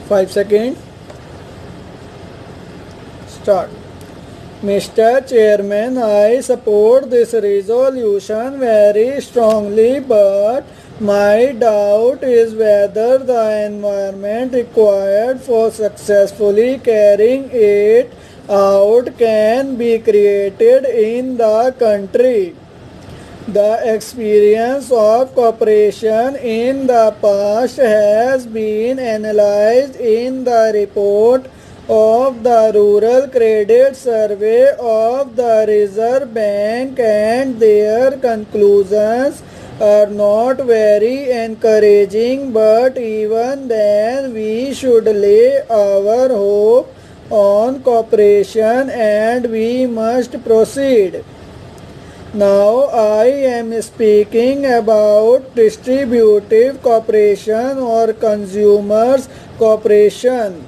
5 seconds. Start. Mr. Chairman, I support this resolution very strongly, but my doubt is whether the environment required for successfully carrying it out can be created in the country. The experience of cooperation in the past has been analyzed in the report of the Rural Credit Survey of the Reserve Bank, and their conclusions are not very encouraging, but even then we should lay our hope on cooperation and we must proceed. Now I am speaking about distributive cooperation or consumers cooperation.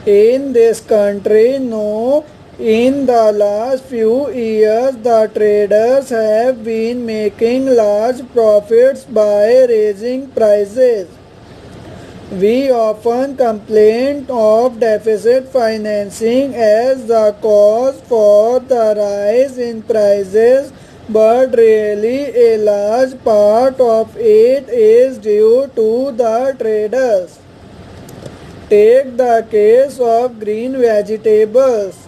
In this country, in the last few years, the traders have been making large profits by raising prices. We often complain of deficit financing as the cause for the rise in prices, but really a large part of it is due to the traders. Take the case of green vegetables.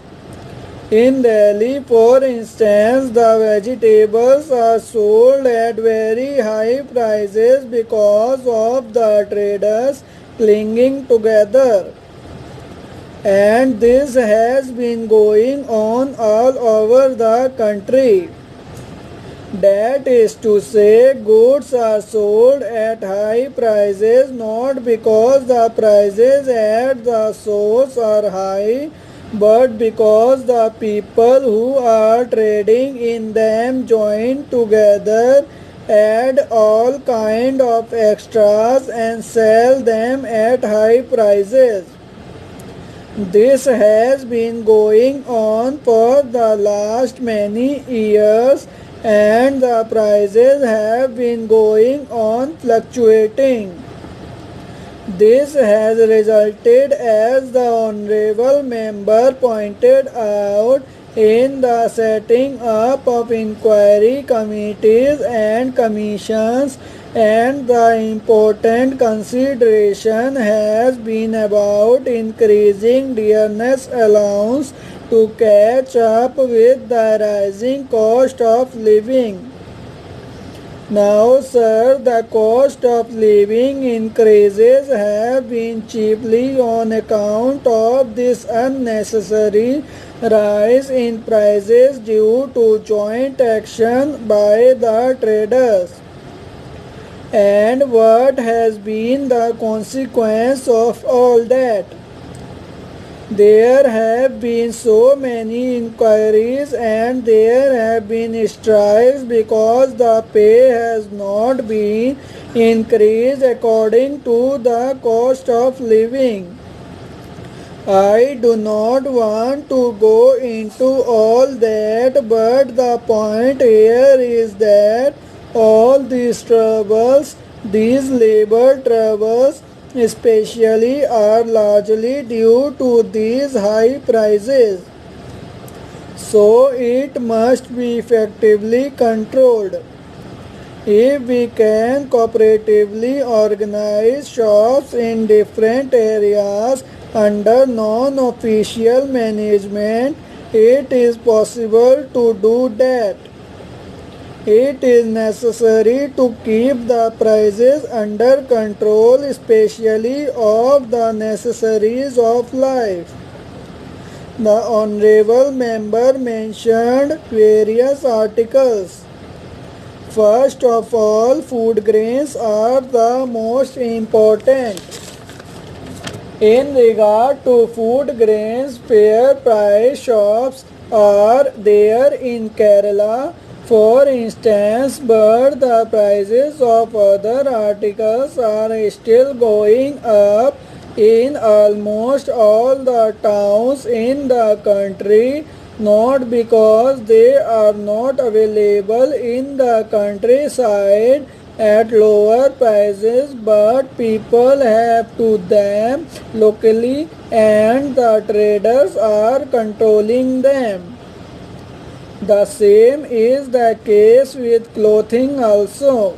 In Delhi, for instance, the vegetables are sold at very high prices because of the traders clinging together. And this has been going on all over the country. That is to say, goods are sold at high prices not because the prices at the source are high, but because the people who are trading in them join together, add all kind of extras and sell them at high prices. This has been going on for the last many years, and the prices have been going on fluctuating. This has resulted, as the Honorable Member pointed out, in the setting up of inquiry committees and commissions, and the important consideration has been about increasing dearness allowance to catch up with the rising cost of living. Now, sir, the cost of living increases have been chiefly on account of this unnecessary rise in prices due to joint action by the traders. And what has been the consequence of all that? There have been so many inquiries and there have been strikes because the pay has not been increased according to the cost of living. I do not want to go into all that, but the point here is that all these troubles, these labor troubles, especially, are largely due to these high prices. So it must be effectively controlled. If we can cooperatively organize shops in different areas under non-official management, it is possible to do that. It is necessary to keep the prices under control, especially of the necessaries of life. The Honorable Member mentioned various articles. First of all, food grains are the most important. In regard to food grains, fair price shops are there in Kerala, for instance, but the prices of other articles are still going up in almost all the towns in the country, not because they are not available in the countryside, at lower prices, but people have to them locally and the traders are controlling them. The same is the case with clothing also.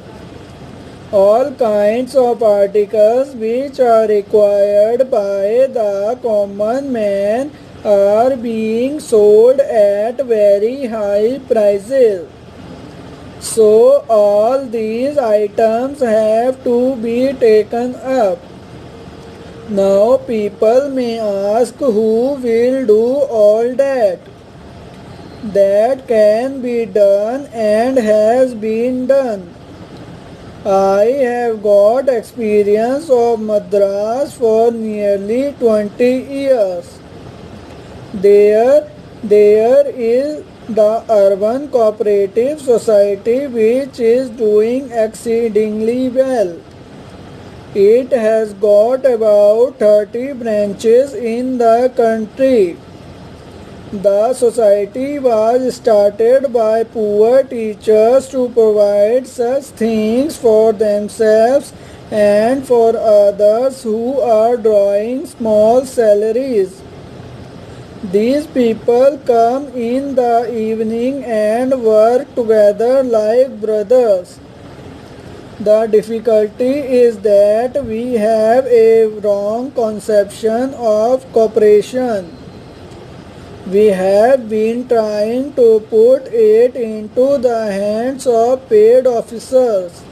All kinds of articles which are required by the common man are being sold at very high prices. So all these items have to be taken up. Now people may ask who will do all that. That can be done and has been done. I have got experience of Madras for nearly 20 years. There is the Urban Cooperative Society which is doing exceedingly well. It has got about 30 branches in the country. The society was started by poor teachers to provide such things for themselves and for others who are drawing small salaries. These people come in the evening and work together like brothers. The difficulty is that we have a wrong conception of cooperation. We have been trying to put it into the hands of paid officers.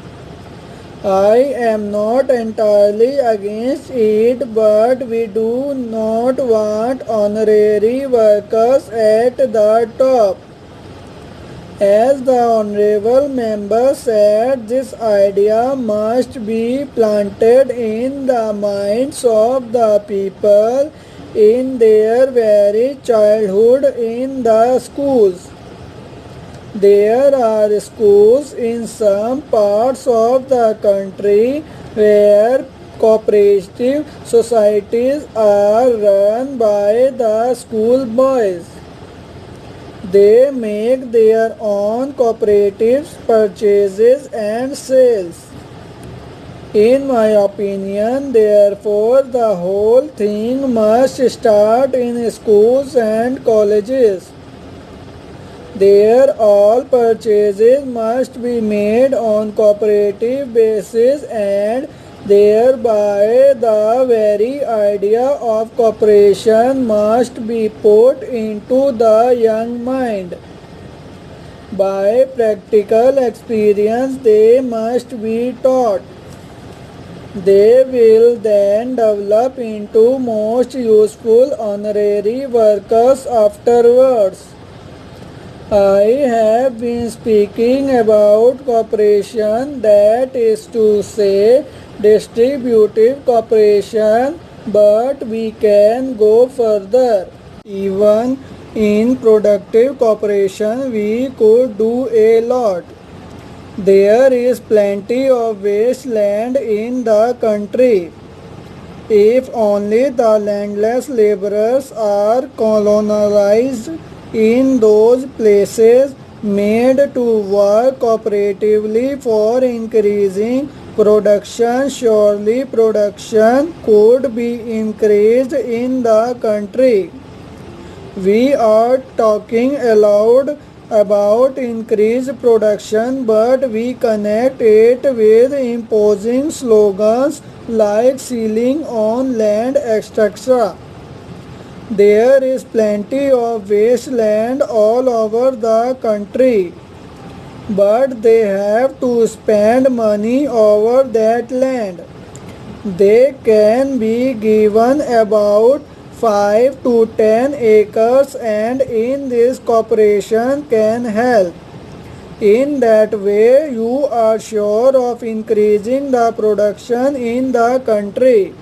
I am not entirely against it, but we do not want honorary workers at the top. As the honorable member said, this idea must be planted in the minds of the people in their very childhood in the schools. There are schools in some parts of the country where cooperative societies are run by the school boys. They make their own cooperative purchases and sales. In my opinion, therefore, the whole thing must start in schools and colleges. There all purchases must be made on cooperative basis and thereby the very idea of cooperation must be put into the young mind. By practical experience they must be taught. They will then develop into most useful honorary workers afterwards. I have been speaking about cooperation, that is to say, distributive cooperation, but we can go further. Even in productive cooperation, we could do a lot. There is plenty of wasteland in the country. If only the landless laborers are colonized in those places, made to work cooperatively for increasing production, surely production could be increased in the country. We are talking aloud about increased production, but we connect it with imposing slogans like ceiling on land, etc. There is plenty of wasteland all over the country, but they have to spend money over that land. They can be given about 5 to 10 acres, and in this cooperation can help. In that way you are sure of increasing the production in the country.